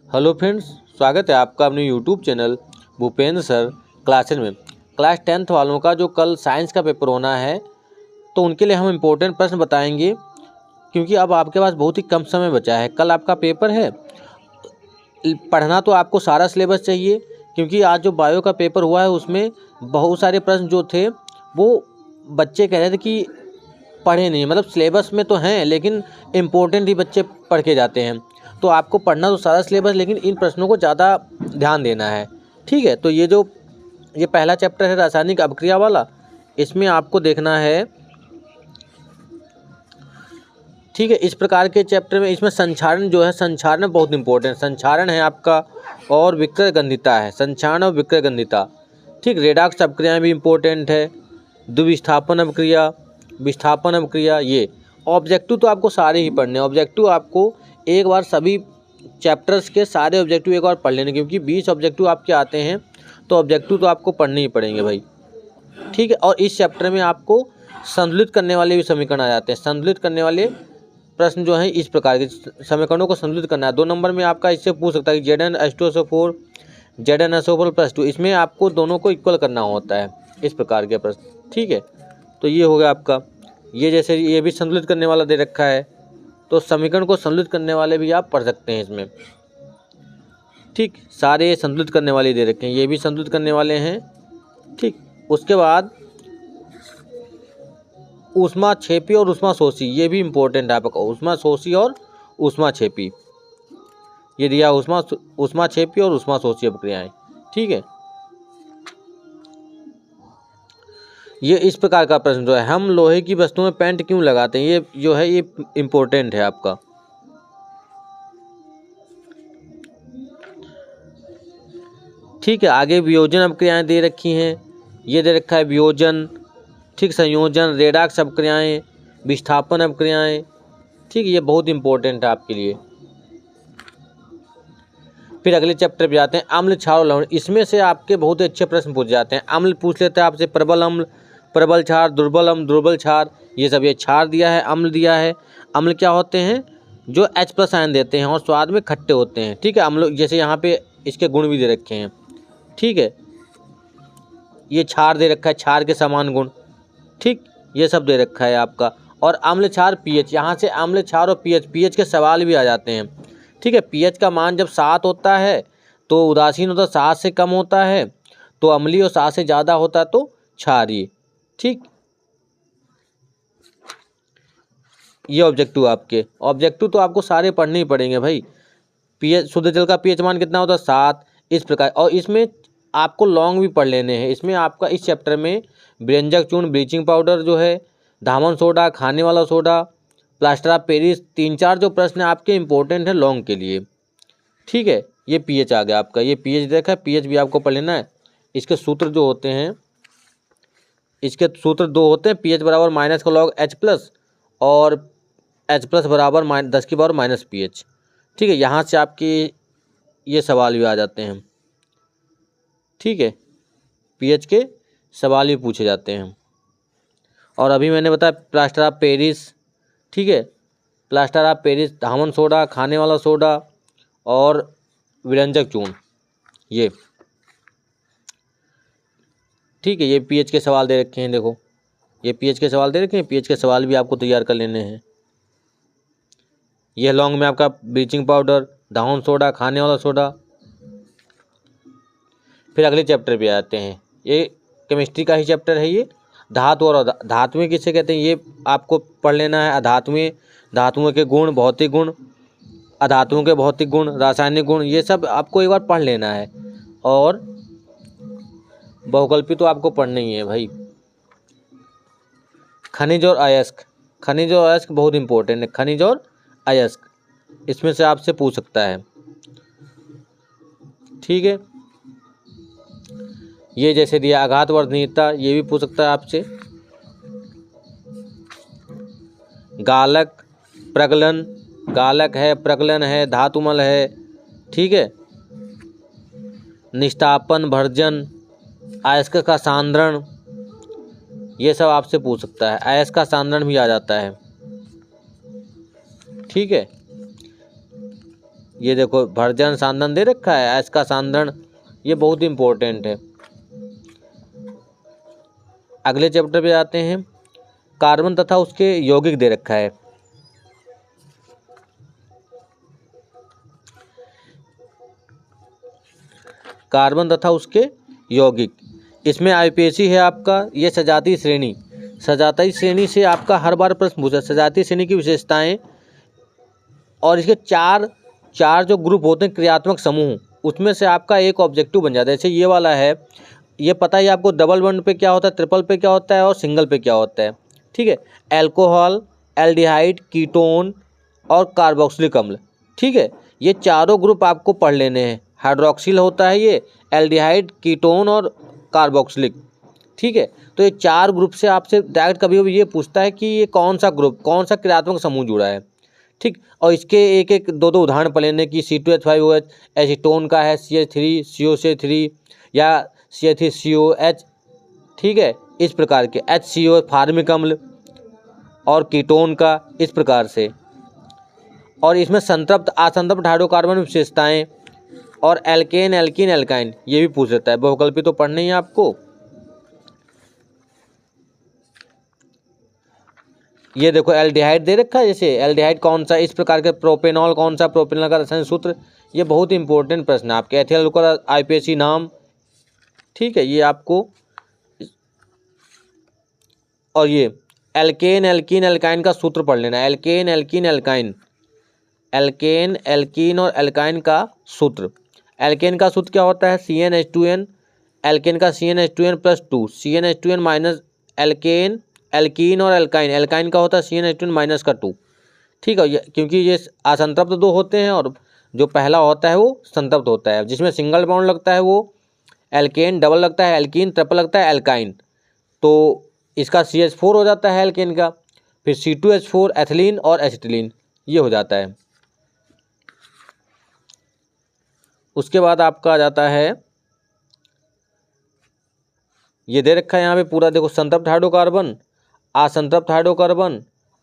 Hello friends, स्वागत है आपका अपने YouTube channel Bhupendra sir classes में। क्लास 10th वालों का जो कल साइंस का पेपर होना है तो उनके लिए हम इम्पोर्टेंट प्रश्न बताएंगे, क्योंकि अब आपके पास बहुत ही कम समय बचा है। कल आपका पेपर है, पढ़ना तो आपको सारा सिलेबस चाहिए, क्योंकि आज जो बायो का पेपर हुआ है उसमें बहुत सारे प्रश्न जो थे वो बच्चे कह रहे थे कि पढ़े नहीं, मतलब सिलेबस में तो हैं लेकिन इम्पोर्टेंट ही बच्चे पढ़ के जाते हैं। तो आपको पढ़ना तो सारा सिलेबस, लेकिन इन प्रश्नों को ज़्यादा ध्यान देना है। ठीक है, तो ये पहला चैप्टर है रासायनिक अभिक्रिया वाला। इसमें आपको देखना है, ठीक है, इस प्रकार के चैप्टर में इसमें संक्षारण जो है, संक्षारण बहुत इंपॉर्टेंट संक्षारण है आपका, और विक्रयगंधिता है, संक्षारण और विक्रयगंधिता। ठीक, रेडॉक्स अभिक्रियाएँ भी इम्पोर्टेंट है, द्विविस्थापन अभिक्रिया, विस्थापन अभिक्रिया। ये ऑब्जेक्टिव तो आपको सारे ही पढ़ने, ऑब्जेक्टिव आपको एक बार सभी चैप्टर्स के सारे ऑब्जेक्टिव एक बार पढ़ लेने, क्योंकि 20 ऑब्जेक्टिव आपके आते हैं तो ऑब्जेक्टिव तो आपको पढ़ने ही पड़ेंगे भाई। ठीक है, और इस चैप्टर में आपको संतुलित करने वाले भी समीकरण आ जाते हैं। संतुलित करने वाले प्रश्न जो हैं, इस प्रकार के समीकरणों को संतुलित करना है। 2 नंबर में आपका इससे पूछ सकता है कि Zn H2SO4 Zn SO4+2, इसमें आपको दोनों को इक्वल करना होता है, इस प्रकार के प्रश्न। ठीक है, तो ये हो गया आपका। ये जैसे ये भी संतुलित करने वाला दे रखा है, तो समीकरण को संतुलित करने वाले भी आप पढ़ सकते हैं इसमें। ठीक, सारे संतुलित करने वाले दे रखे हैं, ये भी संतुलित करने वाले हैं। ठीक, उसके बाद ऊष्माक्षेपी और ऊष्माशोषी, ये भी इम्पोर्टेंट है आपका। ऊष्माशोषी और ऊष्माक्षेपी, ये दिया ऊष्माक्षेपी और ऊष्माशोषी अभिक्रियाएं। ठीक है, ये इस प्रकार का प्रश्न जो है, हम लोहे की वस्तुओं में पेंट क्यों लगाते हैं, ये जो है ये इम्पोर्टेंट है आपका। ठीक है, आगे वियोजन अभिक्रियाएं दे रखी हैं, ये दे रखा है वियोजन, ठीक, संयोजन, रेडॉक्स अभिक्रियाएं, विस्थापन अभिक्रियाएं। ठीक, ये बहुत इंपॉर्टेंट है आपके लिए। फिर अगले चैप्टर पे जाते हैं, अम्ल, क्षार और लवण। इसमें से आपके बहुत अच्छे प्रश्न पूछ जाते हैं। अम्ल पूछ लेते हैं आपसे, प्रबल अम्ल, प्रबल क्षार, दुर्बल अम्ल, दुर्बल क्षार, ये सब। ये क्षार दिया है, अम्ल दिया है। अम्ल क्या होते हैं, जो H+ आयन देते हैं और स्वाद में खट्टे होते हैं। ठीक है, अम्ल जैसे यहाँ पे इसके गुण भी दे रखे हैं। ठीक है, ये क्षार दे रखा है, क्षार के समान गुण। ठीक, ये सब दे रखा है आपका। और अम्ल, क्षार, pH, यहाँ से अम्ल, क्षार और pH के सवाल भी आ जाते हैं। ठीक है, pH का मान जब 7 होता है तो उदासीन होता है, 7 से कम होता है तो अम्लीय, और 7 से ज़्यादा होता है तो क्षारीय। ठीक, ये ऑब्जेक्टिव आपके, ऑब्जेक्टिव तो आपको सारे पढ़ने ही पड़ेंगे भाई। pH, शुद्ध जल का pH मान कितना होता है, 7, इस प्रकार। और इसमें आपको लॉन्ग भी पढ़ लेने हैं। इसमें आपका इस चैप्टर में व्यंजक चूर्ण, ब्लीचिंग पाउडर जो है, धामन सोडा, खाने वाला सोडा, प्लास्टर ऑफ पेरिस, 3-4 जो प्रश्न आपके इंपॉर्टेंट है लॉन्ग के लिए। ठीक है, ये pH आ गया आपका, ये pH देखा है, pH भी आपको पढ़ लेना है। इसके सूत्र जो होते हैं, इसके सूत्र 2 होते हैं, pH बराबर माइनस का लॉग H+, और H+ बराबर 10⁻⁻ pH। ठीक है, यहाँ से आपकी ये सवाल भी आ जाते हैं। ठीक है, pH के सवाल भी पूछे जाते हैं। और अभी मैंने बताया प्लास्टर ऑफ पेरिस, ठीक है, plaster of Paris, Dhaman soda, खाने वाला सोडा और व्यंजक चूर्ण, ये। ठीक है, ये pH के सवाल दे रखे हैं, देखो ये pH के सवाल दे रखे हैं, pH के सवाल भी आपको तैयार कर लेने हैं। यह लॉन्ग में आपका ब्लीचिंग पाउडर, धामन सोडा, खाने वाला सोडा। फिर अगले चैप्टर पे आते हैं, ये केमिस्ट्री का ही चैप्टर है ये। धातु और धातुएं किसे कहते हैं, ये आपको पढ़ लेना है। अधातुएं, धातुओं के गुण, भौतिक गुण, अधातुओं के भौतिक गुण, रासायनिक गुण, ये सब आपको एक बार पढ़ लेना है। और बहुकल्पी तो आपको पढ़ना ही है भाई। खनिज और अयस्क, खनिज और अयस्क बहुत इंपॉर्टेंट है। खनिज और अयस्क, इसमें से आपसे पूछ सकता है। ठीक है, ये जैसे दिया आघातवर्धनीयता, ये भी पूछ सकता है आपसे। गालक, प्रगलन, गालक है, प्रगलन है, धातुमल है। ठीक है, निष्ठापन, भर्जन, अयस्क का सांद्रण, ये सब आपसे पूछ सकता है। अयस्क का सांद्रण भी आ जाता है। ठीक है, ये देखो भर्जन सांदन दे रखा है, एस का सांदन, ये बहुत इंपॉर्टेंट है। अगले चैप्टर पे आते हैं, कार्बन तथा उसके यौगिक दे रखा है। कार्बन तथा उसके यौगिक, इसमें आईपीएसी है आपका, ये सजातीय श्रेणी, सजातीय श्रेणी से आपका हर बार प्रश्न पूछा, सजातीय श्रेणी की विशेषताएं, और इसके चार जो ग्रुप होते हैं क्रियात्मक समूह, उसमें से आपका एक ऑब्जेक्टिव बन जाता है। जैसे ये वाला है, ये पता है आपको डबल बॉन्ड पे क्या होता है, ट्रिपल पे क्या होता है और सिंगल पे क्या होता है। ठीक है, एल्कोहल, एल्डिहाइड, कीटोन और कार्बोक्सिलिक अम्ल। ठीक है, ये चारों ग्रुप आपको पढ़ लेने हैं। हाइड्रोक्सिल होता है ये, एल्डिहाइड, कीटोन और कार्बोक्सिलिक। ठीक है, तो ये चार ग्रुप से आपसे डायरेक्ट कभी कभी ये पूछता है कि ये कौन सा ग्रुप, कौन सा क्रियात्मक समूह जुड़ा है। ठीक, और इसके एक एक दो दो उदाहरण पढ़ लेने की, C2H5OH एसीटोन का है, CH3CO3 या CH3COH। ठीक है, इस प्रकार के HCO फार्मिक अम्ल, और कीटोन का इस प्रकार से। और इसमें संतृप्त असंतृप्त हाइड्रोकार्बन विशेषताएं, और एल्केन, एल्कीन, एल्काइन, ये भी पूछ लेता है। बहुकल्पी तो पढ़ना ही है आपको। ये देखो एल्डिहाइड दे रखा है, जैसे एल्डिहाइड कौन सा, इस प्रकार के प्रोपेनॉल कौन सा, प्रोपेनॉल का रासायनिक सूत्र, ये बहुत इंपॉर्टेंट प्रश्न है आपके। एथिल अल्कोहल आईपीएसी नाम। ठीक है, ये आपको, और ये एल्केन, एल्कीन, एल्काइन का सूत्र पढ़ लेना। Alkane, alkene, alkyne, alkane, alkene और एल्काइन का सूत्र। एल्केन का सूत्र क्या होता है, CnH2n, एल्केन का CnH2n+2, CnH2n minus alkane, alkene और एल्काइन, एल्काइन का होता है CnH2n- का 2। ठीक है, क्योंकि ये असंतृप्त दो होते हैं, और जो पहला होता है वो संतृप्त होता है। जिसमें सिंगल बॉन्ड लगता है वो एल्केन, डबल लगता है एल्कीन, ट्रिपल लगता है एल्काइन, तो इसका CH4 हो जाता है एल्केन का, फिर C2H4 एथिलीन और एसिटिलीन, ये हो जाता है। उसके बाद आपका आ जाता है, ये दे रखा है यहाँ पे पूरा, देखो संतृप्त हाइड्रोकार्बन, असंतृप्त हाइड्रोकार्बन,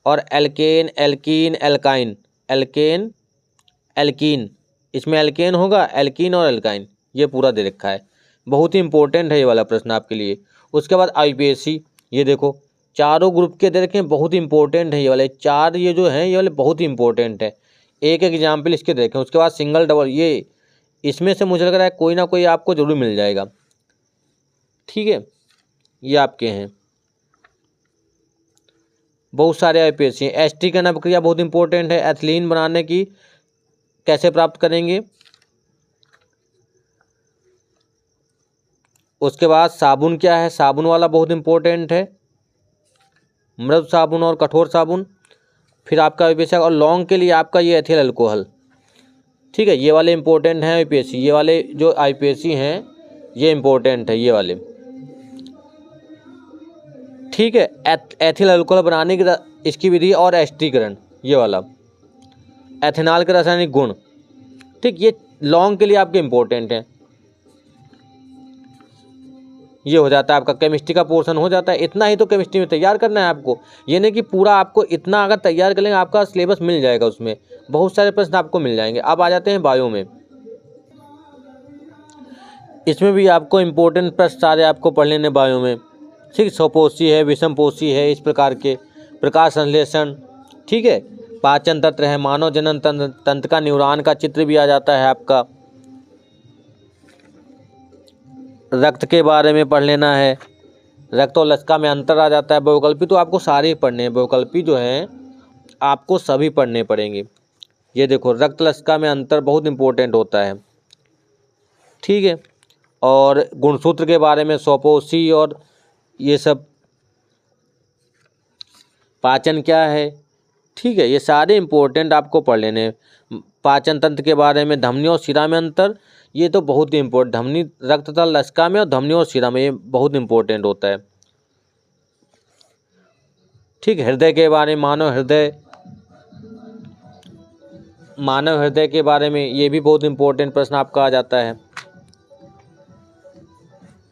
और alkane, alkene, alkyne, alkane, alkene, इसमें एल्केन होगा, एल्कीन और एल्काइन, ये पूरा दे रखा है। बहुत ही इंपॉर्टेंट है ये वाला प्रश्न आपके लिए। उसके बाद आईपीएसी, ये देखो चारों ग्रुप के दे रखे हैं, बहुत इंपॉर्टेंट है ये वाले चार, ये जो हैं ये वाले बहुत ही इंपॉर्टेंट है। एक एक एग्जाम्पल इसके देखें। उसके बाद सिंगल डबल, ये इसमें से मुझे लग रहा है कोई ना कोई आपको जरूर मिल जाएगा। ठीक है, ये आपके हैं बहुत सारे आईपीएसी हैं। एस्टिकन अभिक्रिया बहुत इंपॉर्टेंट है, एथिलीन बनाने की कैसे प्राप्त करेंगे। उसके बाद साबुन क्या है, साबुन वाला बहुत इंपॉर्टेंट है, मृदु साबुन और कठोर साबुन। फिर आपका आईपीएसी, और लॉन्ग के लिए आपका ये एथिल अल्कोहल। ठीक है, ये वाले इंपॉर्टेंट हैं आईपीएसी, ये वाले जो आईपीएसी हैं ये इंपॉर्टेंट है, ये वाले। ठीक है, एथिल अल्कोहल बनाने की इसकी विधि और एस्टीकरण, ये वाला एथेनॉल के रासायनिक गुण। ठीक, ये लॉन्ग के लिए आपके इंपॉर्टेंट हैं। ये हो जाता है आपका केमिस्ट्री का पोर्शन हो जाता है। इतना ही तो केमिस्ट्री में तैयार करना है आपको, ये नहीं कि पूरा आपको इतना अगर तैयार कर लेंगे आपका सिलेबस मिल जाएगा, उसमें बहुत सारे प्रश्न आपको मिल जाएंगे। अब आ जाते हैं बायो में। इसमें भी आपको इम्पोर्टेंट प्रश्न सारे आपको पढ़ लेने बायो में। ठीक, स्वपोषी है, विषमपोषी है, इस प्रकार के प्रकाश संश्लेषण। ठीक है, पाचन तंत्र है, मानव जनन तंत्र का न्यूरॉन का चित्र भी आ जाता है आपका। रक्त के बारे में पढ़ लेना है, रक्त और लसिका में अंतर आ जाता है। बहुकल्पी तो आपको सारे ही पढ़ने हैं, बहुकल्पी जो हैं आपको सभी पढ़ने पड़ेंगे। ये देखो रक्त लसिका में अंतर बहुत इंपॉर्टेंट होता है। ठीक है, और गुणसूत्र के बारे में स्वपोषी और ये सब, पाचन क्या है। ठीक है, ये सारे इंपॉर्टेंट आपको पढ़ लेने हैं। पाचन तंत्र के बारे में, धमनी और शिरा में अंतर, ये तो बहुत ही इंपॉर्टेंट, धमनी रक्त तथा लसिका में और धमनी और शिरा में, ये बहुत इंपॉर्टेंट होता है। ठीक, हृदय के बारे में, मानव हृदय के बारे में ये भी बहुत इंपॉर्टेंट प्रश्न आपका आ जाता है।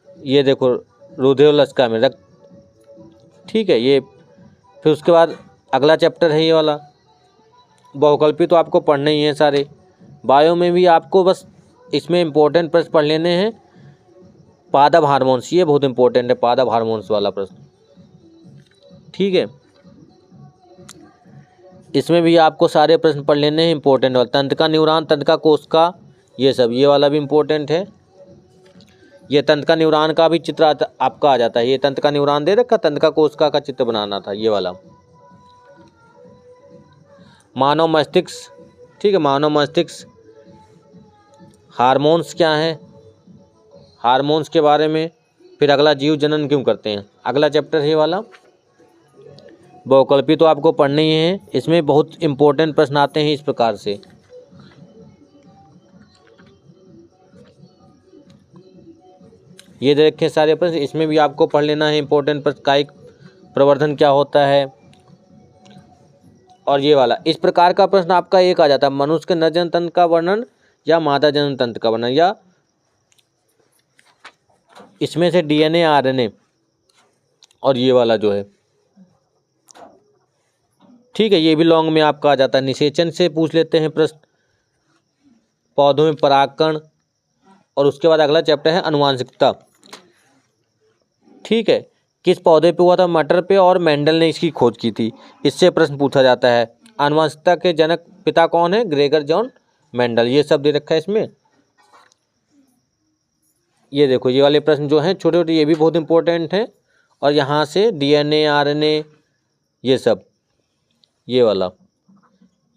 ये देखो हृदय और लसिका में रक्त। ठीक है, ये फिर उसके बाद अगला चैप्टर है ये वाला, बहुकल्पी तो आपको पढ़ने ही है सारे। बायो में भी आपको बस इसमें इम्पोर्टेंट प्रश्न पढ़ लेने हैं। पादप हार्मोन्स, ये बहुत इंपॉर्टेंट है, पादप हार्मोन्स वाला प्रश्न, ठीक है। इसमें भी आपको सारे प्रश्न पढ़ लेने हैं इंपॉर्टेंट वाला। तंत्रिका न्यूरॉन, तंत्रिका कोशिका, ये सब, ये वाला भी इम्पोर्टेंट है। ये तंत्रिका न्यूरॉन का भी चित्र आपका आ जाता है। ये तंत्रिका न्यूरॉन दे रखा, तंत्रिका कोशिका का चित्र बनाना था, ये वाला। मानव मस्तिष्क, ठीक है, मानव मस्तिष्क, हार्मोन्स क्या हैं, हार्मोन्स के बारे में। फिर अगला, जीव जनन क्यों करते हैं, अगला चैप्टर है ये वाला। बहुकल्पी तो आपको पढ़ने ही है, इसमें बहुत इंपॉर्टेंट प्रश्न आते हैं इस प्रकार से। ये देखें सारे प्रश्न, इसमें भी आपको पढ़ लेना है इंपॉर्टेंट प्रश्न। कायिक प्रवर्धन क्या होता है, और ये वाला। इस प्रकार का प्रश्न आपका एक आ जाता है, मनुष्य के नरजनन तंत्र का वर्णन या मादा जनन तंत्र का वर्णन, या इसमें से डीएनए आरएनए, और ये वाला जो है, ठीक है। ये भी लॉन्ग में आपका आ जाता है। निषेचन से पूछ लेते हैं प्रश्न, पौधों में परागकण, और उसके बाद अगला चैप्टर है अनुवांशिकता, ठीक है। किस पौधे पे हुआ था, मटर पे, और मेंडल ने इसकी खोज की थी, इससे प्रश्न पूछा जाता है। अनुवांशिकता के जनक पिता कौन है, ग्रेगर जॉन मेंडल, ये सब दे रखा है इसमें। ये देखो, ये वाले प्रश्न जो हैं छोटे छोटे, ये भी बहुत इंपॉर्टेंट हैं। और यहाँ से डीएनए आरएनए, ये सब, ये वाला,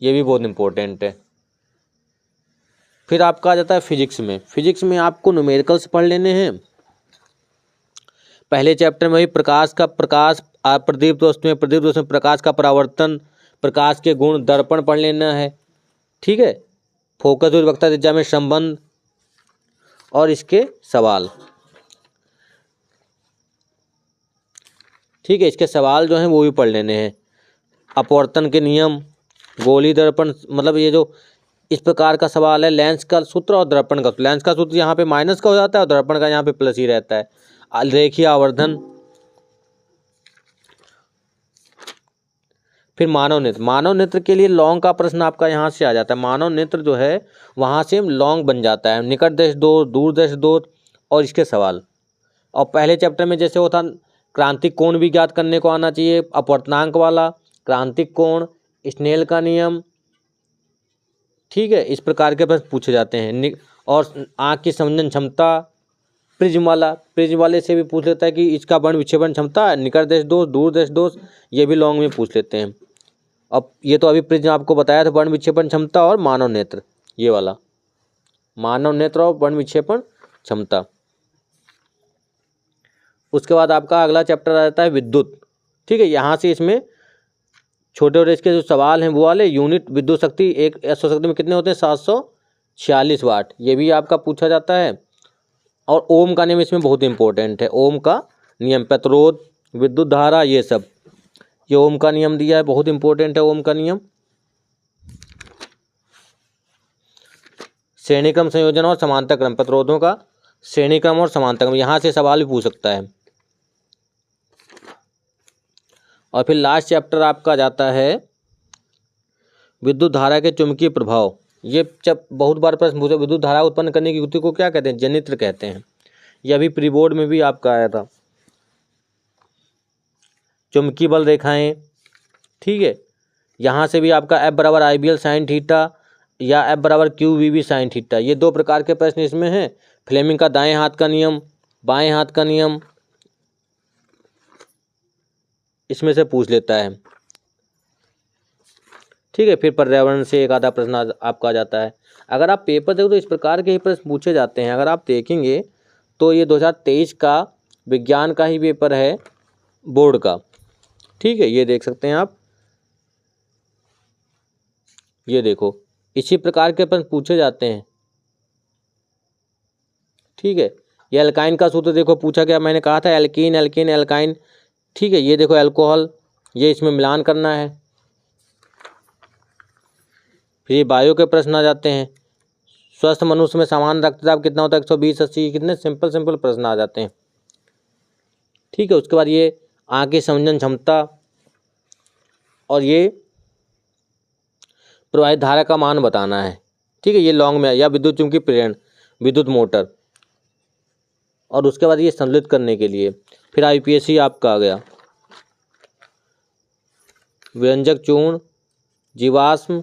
ये भी बहुत इंपॉर्टेंट है। फिर आपका आ जाता है फिजिक्स में। फिजिक्स में आपको न्यूमेरिकल्स पढ़ लेने हैं। पहले चैप्टर में ही प्रकाश प्रदीप्त वस्तु में प्रकाश का परावर्तन, प्रकाश के गुण, दर्पण पढ़ लेना है, ठीक है। फोकस और वक्ता त्रिज्या में संबंध और इसके सवाल, ठीक है। इसके सवाल जो हैं वो भी पढ़ लेने हैं। अपवर्तन के नियम, गोली दर्पण, मतलब ये जो इस प्रकार का सवाल है। लेंस का सूत्र और दर्पण का, लेंस का सूत्र यहाँ पे माइनस का हो जाता है और दर्पण का यहाँ पे प्लस ही रहता है। रेखीय आवर्धन। फिर मानव नेत्र, मानव नेत्र के लिए लॉन्ग का प्रश्न आपका यहाँ से आ जाता है। मानव नेत्र जो है वहाँ से लॉन्ग बन जाता है। निकट देश दोष, दूर देश दोष, और इसके सवाल। और पहले चैप्टर में जैसे वो था, क्रांतिक कोण भी ज्ञात करने को आना चाहिए, अपवर्तनांक वाला, क्रांतिक कोण, स्नेल का नियम, ठीक है। इस प्रकार के प्रश्न पूछे जाते हैं। और आँख की संवेदन क्षमता, प्रिज्म वाले से भी पूछ लेता है कि इसका वर्ण विक्षेपण क्षमता, निकट देश दोष, दूर देश दोष, ये भी लॉन्ग में पूछ लेते हैं। अब ये तो अभी प्रिज्म आपको बताया था, वर्ण विक्षेपण क्षमता और मानव नेत्र, ये वाला, मानव नेत्र और वर्ण विक्षेपण क्षमता। उसके बाद आपका अगला चैप्टर आ जाता है विद्युत, ठीक है। यहाँ से इसमें छोटे छोटे इसके जो सवाल हैं वो वाले। यूनिट विद्युत शक्ति, एक सौर शक्ति में कितने होते हैं, 746 वाट, ये भी आपका पूछा जाता है। और ओम का नियम इसमें बहुत इंपॉर्टेंट है। ओम का नियम, प्रतिरोध, विद्युत धारा, ये सब, ये ओम का नियम दिया है, बहुत इंपॉर्टेंट है ओम का नियम। श्रेणी क्रम संयोजन और समांतर क्रम, प्रतिरोधों का श्रेणी क्रम और समांतर क्रम, यहाँ से सवाल भी पूछ सकता है। और फिर लास्ट चैप्टर आपका जाता है विद्युत धारा के चुंबकीय प्रभाव। ये जब बहुत बार प्रश्न पूछे, विद्युत धारा उत्पन्न करने की युक्ति को क्या कहते हैं, जनित्र कहते हैं। यह अभी प्री बोर्ड में भी आपका आया था। चुंबकीय बल रेखाएं, ठीक है। यहाँ से भी आपका F बराबर IBL साइन थीटा या F बराबर QVB साइन थीटा, ये दो प्रकार के प्रश्न इसमें हैं। फ्लेमिंग का दाएं हाथ का नियम, बाएं हाथ का नियम, इसमें से पूछ लेता है, ठीक है। फिर पर्यावरण से एक आधा प्रश्न आपका आ जाता है। अगर आप पेपर देखो तो इस प्रकार के ही प्रश्न पूछे जाते हैं। अगर आप देखेंगे तो ये 2023 का विज्ञान का ही पेपर है, बोर्ड का, ठीक है। ये देख सकते हैं आप, ये देखो, इसी प्रकार के प्रश्न पूछे जाते हैं, ठीक है। ये एल्काइन का सूत्र देखो पूछा गया, मैंने कहा था एल्कीन एल्कीन एल्काइन, ठीक है। ये देखो एल्कोहल, ये इसमें मिलान करना है। फिर ये बायो के प्रश्न आ जाते हैं। स्वस्थ मनुष्य में सामान्य रक्तचाप कितना होता है, 120/80, कितने सिंपल प्रश्न आ जाते हैं, ठीक है। उसके बाद ये आँख की संवेदन क्षमता, और ये प्रवाहित धारा का मान बताना है, ठीक है, ये लॉन्ग में, या विद्युत चुम्बकीय प्रेरण, विद्युत मोटर, और उसके बाद ये संतुलित करने के लिए। फिर IPSC आपका आ गया, व्यंजक चूर्ण, जीवाश्म,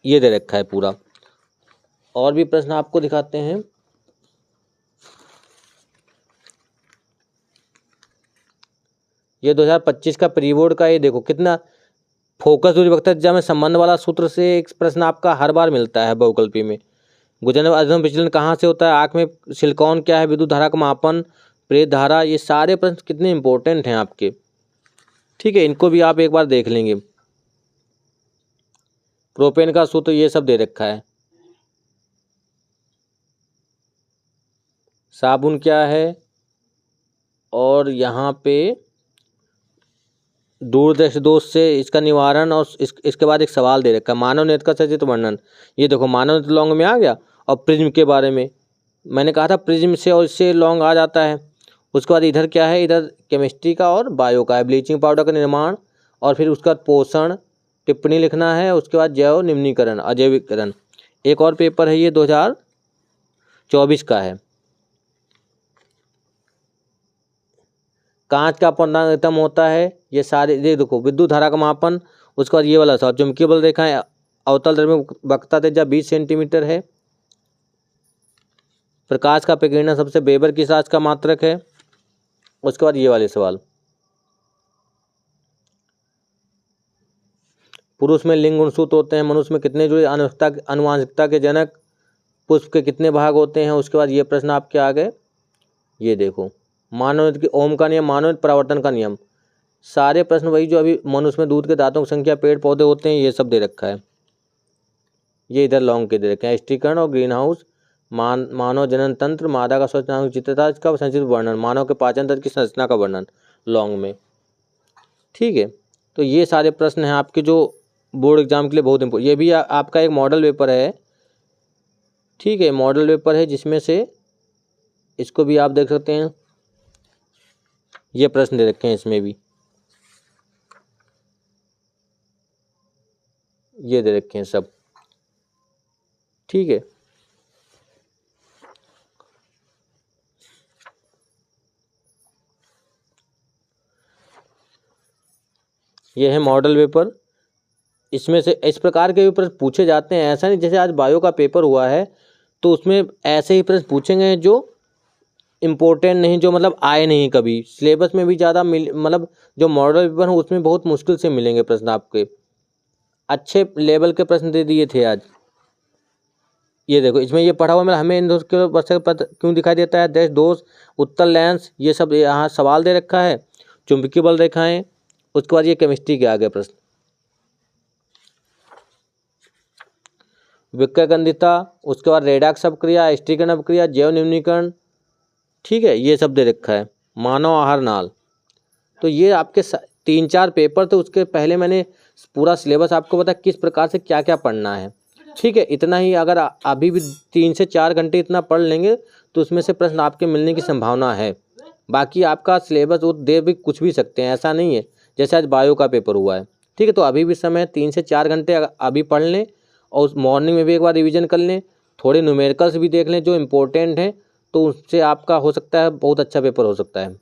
ये दे रखा है पूरा। और भी प्रश्न आपको दिखाते हैं। ये 2025 का प्री बोर्ड का, ये देखो कितना फोकस दूरी वक्र दिशा में संबंध वाला सूत्र से एक प्रश्न आपका हर बार मिलता है बहुकल्पी में। गुजरने वाला अधिकतम विचलन कहाँ से होता है, आँख में सिलिकॉन क्या है, विद्युत धारा का मापन, प्रेत धारा, ये सारे प्रश्न कितने इंपॉर्टेंट हैं आपके। ठीक है, इनको भी आप एक बार देख लेंगे। प्रोपेन का सूत्र ये सब दे रखा है। साबुन क्या है, और यहाँ पे दूरदर्शी दोष से इसका निवारण, और इसके बाद एक सवाल दे रखा है, मानव नेत्र का सचित्र वर्णन। ये देखो मानव नेत्र लॉन्ग में आ गया। और प्रिज्म के बारे में मैंने कहा था, प्रिज्म से और इससे लॉन्ग आ जाता है। उसके बाद इधर क्या है, इधर केमिस्ट्री का और बायो का है, ब्लीचिंग पाउडर का निर्माण, और फिर उसके बाद पोषण, टिप्पणी लिखना है, उसके बाद जैव निम्नीकरण, अजैविकरण। एक और पेपर है, ये 2024 का है। कांच का अपवर्तनांक अधिकतम होता है, ये सारे ये देखो, विद्युत धारा का मापन, उसके बाद ये वाला सवाल, चुंबकीय बल रेखाएं, अवतल दर में वक्रता त्रिज्या 20 सेंटीमीटर है। प्रकाश का प्रकीर्णन सबसे वेबर की राशि का मात्रक है। उसके बाद ये वाले सवाल, पुरुष में लिंग गुणसूत्र होते हैं, मनुष्य में कितने जुड़े, आनुवंशिकता के जनक, पुष्प के कितने भाग होते हैं। उसके बाद ये प्रश्न आपके आ गए, ये देखो मानव नेत्र की ओम का नियम, मानव नेत्र परावर्तन का नियम, सारे प्रश्न वही जो अभी मनुष्य में दूध के दांतों की संख्या, पेड़ पौधे होते हैं, ये सब दे रखा है। ये इधर लॉन्ग के दे रखे हैं, स्टीकरण और ग्रीन हाउस, मानव जनन तंत्र, मादा का स्वच्छ चित्रता का संक्षिप्त वर्णन, मानव के पाचन तंत्र की संरचना का वर्णन लॉन्ग में। ठीक है, तो ये सारे प्रश्न हैं आपके जो बोर्ड एग्जाम के लिए बहुत इंपॉर्टेंट। ये भी आपका एक मॉडल पेपर है। ठीक है, मॉडल पेपर है, जिसमें से इसको भी आप देख सकते हैं, ये प्रश्न दे रखे हैं इसमें भी, ये दे रखे हैं सब। ठीक है, ये है मॉडल पेपर। इसमें से इस प्रकार के भी प्रश्न पूछे जाते हैं। ऐसा नहीं जैसे आज बायो का पेपर हुआ है तो उसमें ऐसे ही प्रश्न पूछेंगे जो इम्पोर्टेंट नहीं, जो मतलब आए नहीं कभी सिलेबस में भी ज़्यादा मतलब जो मॉडल पेपर है उसमें बहुत मुश्किल से मिलेंगे प्रश्न आपके। अच्छे लेवल के प्रश्न दे दिए थे आज। ये देखो इसमें ये पढ़ा हुआ मतलब हमें इन दोष के वर्ष का पद क्यों दिखाई देता है, देश दोष, उत्तर लेंस, ये सब यहाँ सवाल दे रखा है। चुंबकीय बल रेखाएं, उसके बाद ये केमिस्ट्री के आगे प्रश्न, विक्रयगंधिता, उसके बाद रेडॉक्स अपक्रिया, स्टीकरण अपक्रिया, जैव निम्नीकरण। ठीक है, ये सब दे रखा है, मानव आहार नाल। तो ये आपके 3-4 पेपर थे, उसके पहले मैंने पूरा सिलेबस आपको बताया किस प्रकार से क्या क्या पढ़ना है। ठीक है, इतना ही अगर अभी भी 3 से 4 घंटे इतना पढ़ लेंगे तो उसमें से प्रश्न आपके मिलने की संभावना है। बाकी आपका सिलेबस वो दे भी कुछ भी सकते हैं, ऐसा नहीं है जैसे आज बायो का पेपर हुआ है। ठीक है, तो अभी भी समय 3 से 4 घंटे अभी पढ़ लें, और मॉर्निंग में भी एक बार रिवीजन कर लें, थोड़े न्यूमेरिकल्स भी देख लें जो इम्पोर्टेंट हैं, तो उससे आपका हो सकता है बहुत अच्छा पेपर हो सकता है।